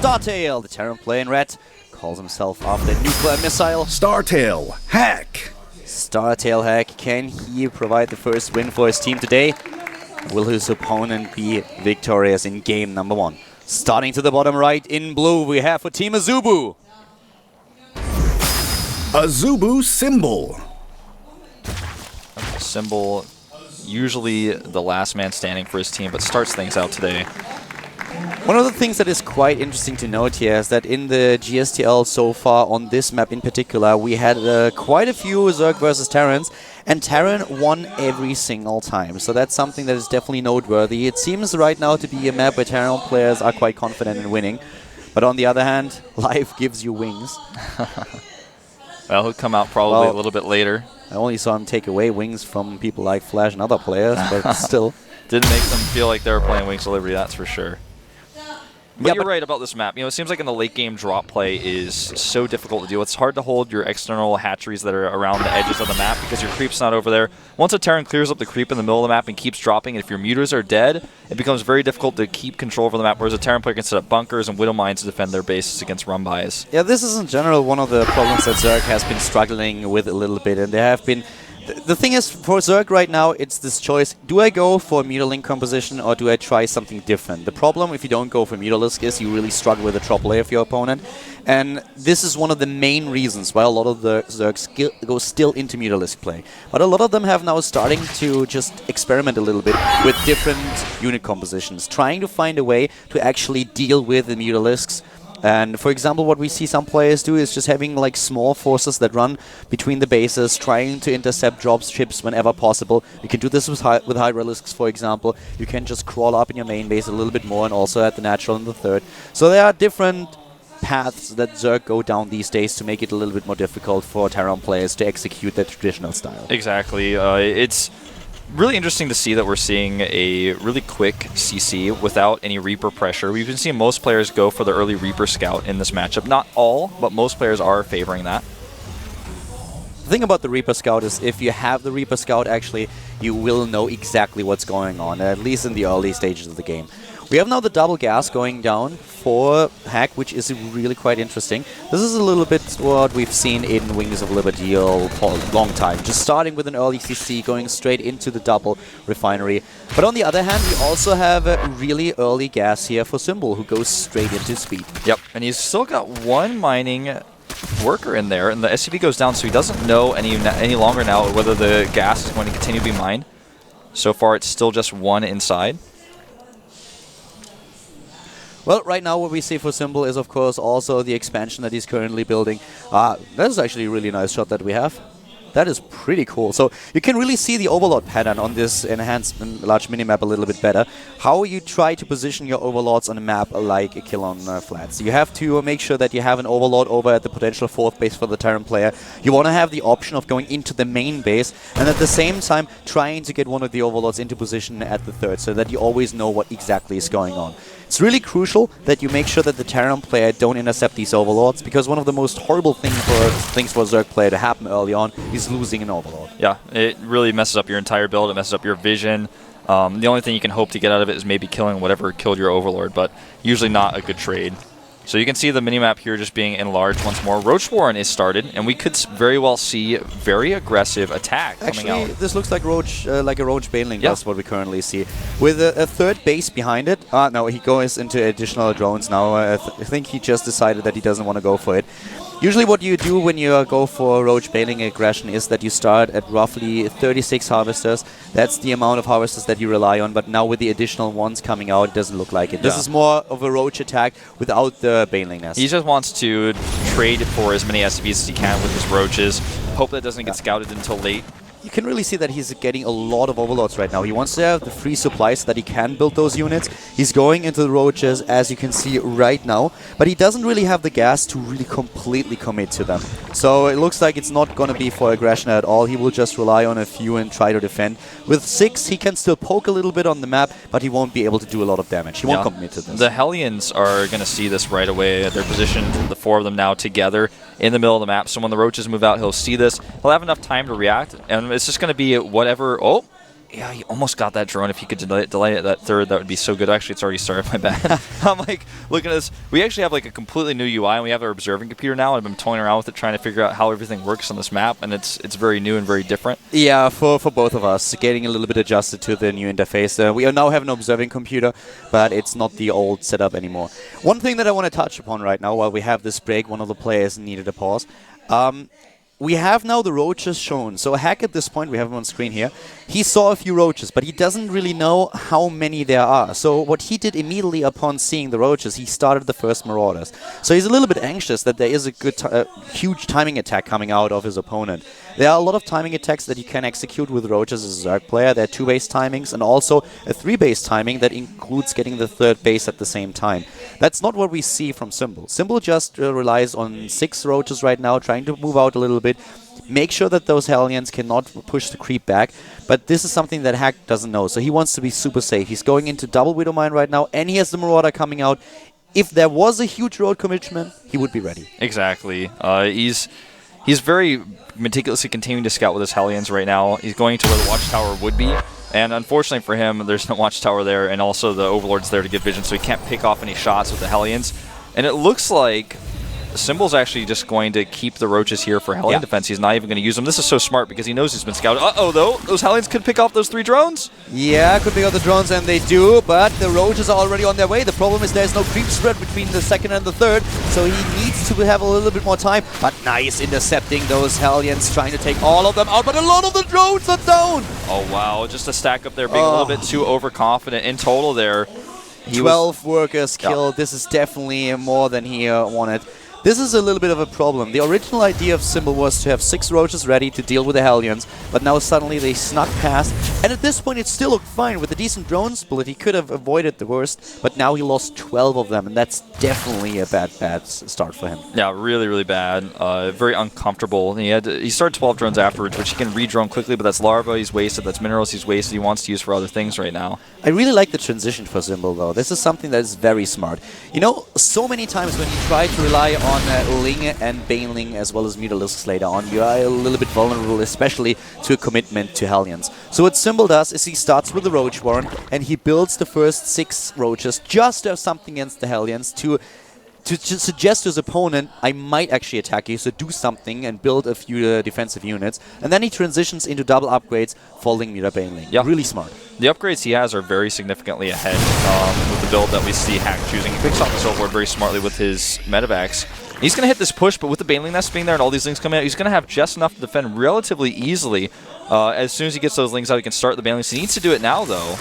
StarTale, the Terran player in red, calls himself after a nuclear missile. StarTale hack. StarTale hack, can he provide the first win for his team today? Will his opponent be victorious in game number 1? Starting to the bottom right in blue, we have for Team AZUBU. AZUBU symbol. Symbol, usually the last man standing for his team, but starts things out today. One of the things that is quite interesting to note here is that in the GSTL so far on this map in particular, we had quite a few Zerg versus Terrans, and Terran won every single time. So that's something that is definitely noteworthy. It seems right now to be a map where Terran players are quite confident in winning. But on the other hand, life gives you wings. Well, he'll come out probably a little bit later. I only saw him take away wings from people like Flash and other players, but still. Didn't make them feel like they were playing Wings of Liberty, that's for sure. But Yeah, you're right about this map. You know, it seems like in the late game drop play is so difficult to do. It's hard to hold your external hatcheries that are around the edges of the map because your creep's not over there. Once a Terran clears up the creep in the middle of the map and keeps dropping, and if your mutas are dead, it becomes very difficult to keep control over the map, whereas a Terran player can set up bunkers and Widow Mines to defend their bases against run-bys. Yeah, this is in general one of the problems that Zerg has been struggling with a little bit, and there have been... The thing is, for Zerg right now, it's this choice. Do I go for a Mutalisk composition or do I try something different? The problem if you don't go for Mutalisk is you really struggle with the drop layer of your opponent. And this is one of the main reasons why a lot of the Zergs go still into Mutalisk play. But a lot of them have now starting to just experiment a little bit with different unit compositions, trying to find a way to actually deal with the Mutalisks. And for example, what we see some players do is just having like small forces that run between the bases, trying to intercept drops, ships whenever possible. You can do this with Hydralisks, for example. You can just crawl up in your main base a little bit more and also at the natural in the third. So there are different paths that Zerg go down these days to make it a little bit more difficult for Terran players to execute their traditional style. Exactly. It's really interesting to see that we're seeing a really quick CC without any Reaper pressure. We've been seeing most players go for the early Reaper Scout in this matchup. Not all, but most players are favoring that. The thing about the Reaper Scout is if you have the Reaper Scout, actually, you will know exactly what's going on, at least in the early stages of the game. We have now the double gas going down for Hack, which is really quite interesting. This is a little bit what we've seen in Wings of Liberty for a long time. Just starting with an early CC, going straight into the double refinery. But on the other hand, we also have a really early gas here for Symbol, who goes straight into speed. Yep, and he's still got one mining worker in there, and the SCV goes down, so he doesn't know any longer now whether the gas is going to continue to be mined. So far, it's still just one inside. Well, right now what we see for Symbol is, of course, also the expansion that he's currently building. That is actually a really nice shot that we have. That is pretty cool. So you can really see the Overlord pattern on this enhanced large minimap a little bit better. How you try to position your Overlords on a map like a kill on flats. You have to make sure that you have an Overlord over at the potential fourth base for the Terran player. You want to have the option of going into the main base and at the same time trying to get one of the Overlords into position at the third so that you always know what exactly is going on. It's really crucial that you make sure that the Terran player don't intercept these Overlords, because one of the most horrible things for a Zerg player to happen early on is losing an Overlord. Yeah, it really messes up your entire build, it messes up your vision. The only thing you can hope to get out of it is maybe killing whatever killed your Overlord, but usually not a good trade. So you can see the minimap here just being enlarged once more. Roach Warren is started, and we could very well see very aggressive attack coming out. Actually, this looks like a Roach Baneling. That's what we currently see. With a third base behind it. No, he goes into additional drones now. I think he just decided that he doesn't want to go for it. Usually what you do when you go for Roach Baneling aggression is that you start at roughly 36 harvesters. That's the amount of harvesters that you rely on, but now with the additional ones coming out, it doesn't look like it. This is more of a Roach attack without the Baneling nest. He just wants to trade for as many SCVs as he can with his Roaches. Hope that doesn't get scouted until late. You can really see that he's getting a lot of Overlords right now. He wants to have the free supplies so that he can build those units. He's going into the Roaches, as you can see right now, but he doesn't really have the gas to really completely commit to them. So it looks like it's not going to be for aggression at all. He will just rely on a few and try to defend. With 6, he can still poke a little bit on the map, but he won't be able to do a lot of damage. He won't commit to this. The Hellions are going to see this right away. They're positioned, the 4 of them now together in the middle of the map. So when the Roaches move out, he'll see this. He'll have enough time to react, and it's just going to be whatever. Oh, Yeah, he almost got that drone. If he could delay it that third, that would be so good. Actually, it's already started. My bad. I'm like, looking at this. We actually have like a completely new UI, and we have our observing computer now. I've been toying around with it, trying to figure out how everything works on this map, and it's very new and very different. Yeah, for both of us, getting a little bit adjusted to the new interface. We now have an observing computer, but it's not the old setup anymore. One thing that I want to touch upon right now, while we have this break, one of the players needed a pause. We have now the roaches shown. So Hack at this point, we have him on screen here. He saw a few roaches, but he doesn't really know how many there are. So what he did immediately upon seeing the roaches, he started the first marauders. So he's a little bit anxious that there is a good, huge timing attack coming out of his opponent. There are a lot of timing attacks that you can execute with roaches as a Zerg player. There are 2 base timings and also a 3 base timing that includes getting the 3rd base at the same time. That's not what we see from Symbol. Symbol just relies on 6 roaches right now, trying to move out a little bit. Make sure that those Hellions cannot push the creep back, but this is something that Hack doesn't know, so he wants to be super safe. He's going into double Widowmine right now, and he has the Marauder coming out. If there was a huge road commitment, he would be ready. Exactly. He's very meticulously continuing to scout with his Hellions right now. He's going to where the Watchtower would be, and unfortunately for him, there's no Watchtower there, and also the Overlord's there to give vision, so he can't pick off any shots with the Hellions. And it looks like Symbol's actually just going to keep the roaches here for Hellion defense. He's not even going to use them. This is so smart because he knows he's been scouted. Uh-oh, though. Those Hellions could pick off those 3 drones. Yeah, could pick off the drones, and they do, but the roaches are already on their way. The problem is there's no creep spread between the 2nd and the 3rd, so he needs to have a little bit more time. But nice intercepting those Hellions, trying to take all of them out, but a lot of the drones are down. Oh, wow. Just a stack up there being a little bit too overconfident. In total there, 12 workers killed. This is definitely more than he wanted. This is a little bit of a problem. The original idea of Symbol was to have 6 roaches ready to deal with the Hellions, but now suddenly they snuck past, and at this point it still looked fine. With a decent drone split, he could have avoided the worst, but now he lost 12 of them, and that's definitely a bad start for him. Yeah, really, really bad. Very uncomfortable. He started 12 drones afterwards, which he can re-drone quickly, but that's larva he's wasted, that's minerals he's wasted, he wants to use for other things right now. I really like the transition for Symbol, though. This is something that is very smart. You know, so many times when you try to rely on Ling and Baneling as well as Mutalisks later on, you are a little bit vulnerable, especially to a commitment to Hellions. So what Symbol does is he starts with the Roach Warren and he builds the first 6 roaches just to have something against the Hellions to suggest to his opponent, I might actually attack you, so do something and build a few defensive units. And then he transitions into double upgrades, following Mira Baneling. Yeah. Really smart. The upgrades he has are very significantly ahead with the build that we see Hack choosing. He picks off the Overlord very smartly with his Medivacs. He's going to hit this push, but with the Baneling Nest being there and all these Lings coming out, he's going to have just enough to defend relatively easily. As soon as he gets those Lings out, he can start the Banelings. He needs to do it now, though.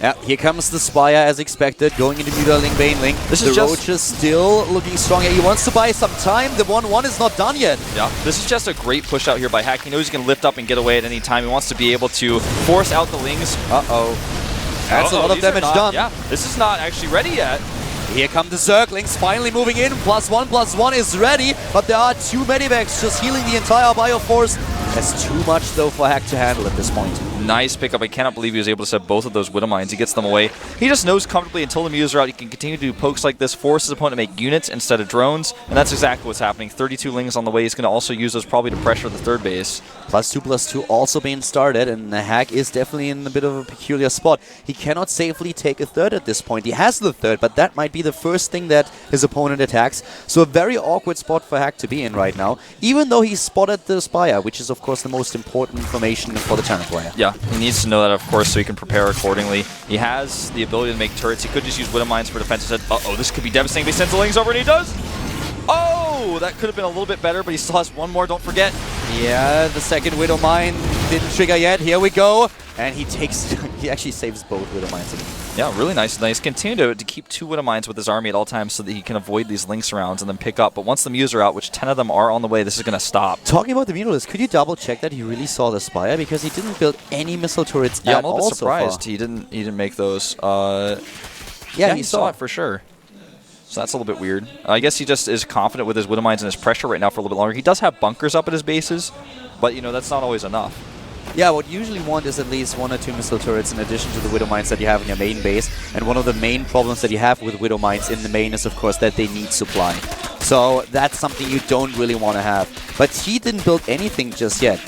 Yeah, here comes the Spire as expected, going into Mutaling Baneling. The Roach is still looking strong. He wants to buy some time. The 1-1 is not done yet. Yeah, this is just a great push out here by Hack. He knows he can lift up and get away at any time. He wants to be able to force out the Lings. Uh-oh. That's a lot of damage done. Yeah, this is not actually ready yet. Here come the Zerglings, finally moving in. +1/+1 is ready, but there are 2 Medivacs just healing the entire Bioforce. That's too much, though, for Hack to handle at this point. Nice pickup. I cannot believe he was able to set both of those Widow Mines. He gets them away. He just knows comfortably until the Muse are out, he can continue to do pokes like this, force his opponent to make units instead of drones, and that's exactly what's happening. 32 Lings on the way. He's going to also use those probably to pressure the 3rd base. +2/+2 also being started, and the Hack is definitely in a bit of a peculiar spot. He cannot safely take a 3rd at this point. He has the 3rd, but that might be the first thing that his opponent attacks. So a very awkward spot for Hack to be in right now, even though he spotted the Spire, which is of course the most important information for the channel player. Yeah, he needs to know that, of course, so he can prepare accordingly. He has the ability to make turrets. He could just use Widow Mines for defense. He said, uh-oh, this could be devastating. He sends the Lings over, and he does! Oh, that could have been a little bit better, but he still has one more, don't forget. Yeah, the 2nd Widow Mine didn't trigger yet. Here we go. And he takes, he actually saves both Widow Mines again. Yeah, really nice. Nice. Continue to keep 2 Widow Mines with his army at all times so that he can avoid these Lynx rounds and then pick up. But once the Muse are out, which 10 of them are on the way, this is going to stop. Talking about the Mutalisks, could you double check that he really saw the Spire? Because he didn't build any missile turrets at all. Yeah, I'm a little bit surprised he didn't make those. Yeah, he saw it for sure. So that's a little bit weird. I guess he just is confident with his Widow Mines and his pressure right now for a little bit longer. He does have bunkers up at his bases, but, you know, that's not always enough. Yeah, what you usually want is at least 1 or 2 missile turrets in addition to the Widow Mines that you have in your main base. And one of the main problems that you have with Widow Mines in the main is, of course, that they need supply. So that's something you don't really want to have. But he didn't build anything just yet.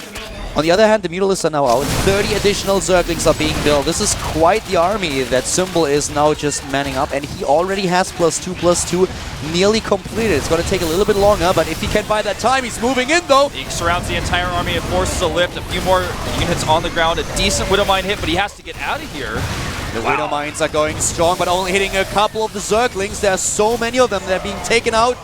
On the other hand, the Mutalisks are now out. 30 additional Zerglings are being built. This is quite the army that Symbol is now just manning up, and he already has +2/+2 nearly completed. It's going to take a little bit longer, but if he can buy that time, he's moving in though. He surrounds the entire army and forces a lift. A few more units on the ground. A decent Widowmine hit, but he has to get out of here. The Widowmines are going strong, but only hitting a couple of the Zerglings. There are so many of them that are being taken out.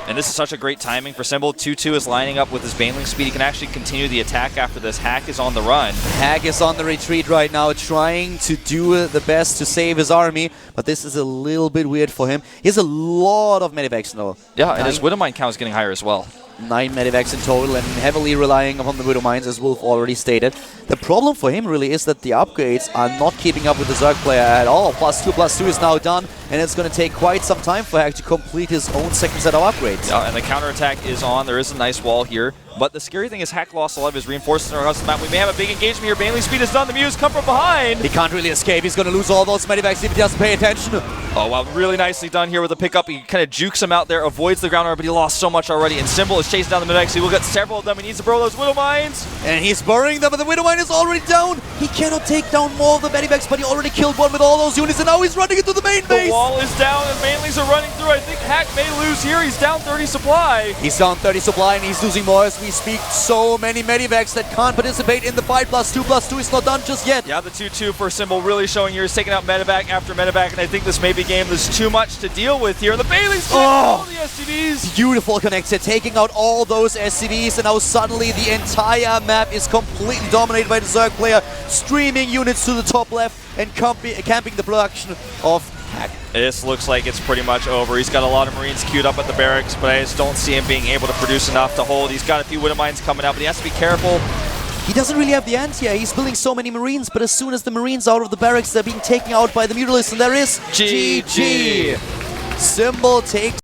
And this is such a great timing for Symbol. 2-2 is lining up with his Baneling speed. He can actually continue the attack after this. Hack is on the run. Hack is on the retreat right now, trying to do the best to save his army, but this is a little bit weird for him. He has a lot of medivacs now. Yeah, and his Widowmine count is getting higher as well. 9 medivacs in total, and heavily relying upon the Widowmines, as Wolf already stated. The problem for him really is that the upgrades are not keeping up with the Zerg player at all. +2/+2 is now done, and it's going to take quite some time for Hack to complete his own second set of upgrades. Yeah, and the counterattack is on. There is a nice wall here. But the scary thing is Hack lost a lot of his reinforcements across the map. We may have a big engagement here. Baneling speed is done. The Muse come from behind. He can't really escape. He's going to lose all those medivacs if he doesn't pay attention. Oh, wow. Really nicely done here with the pickup. He kind of jukes him out there, avoids the ground, but he lost so much already. And Symbol is chasing down the medivacs. He will get several of them. He needs to burrow those Widowmines. And he's burying them, but the Widowmine is already down. He cannot take down more of the medivacs, but he already killed one with all those units, and now he's running into the main base. The wall is down, and Banelings are running through. I think Hack may lose here. He's down 30 supply. He's down 30 supply, and he's losing more as we speak. So many medivacs that can't participate in the fight. +2/+2 is not done just yet. Yeah, the 2-2 for Symbol really showing here. He's taking out medivac after medivac, and I think this may be a game there's too much to deal with here. The Banelings all the SCVs. Beautiful connector, taking out all those SCVs, and now suddenly the entire map is completely dominated by the Zerg player, streaming units to the top left and camping the production of Hack. This looks like it's pretty much over. He's got a lot of Marines queued up at the barracks, but I just don't see him being able to produce enough to hold. He's got a few Widowmines coming out, but he has to be careful. He doesn't really have the anti-air. He's building so many Marines, but as soon as the Marines are out of the barracks, they're being taken out by the Mutalisks, and there is GG. Symbol takes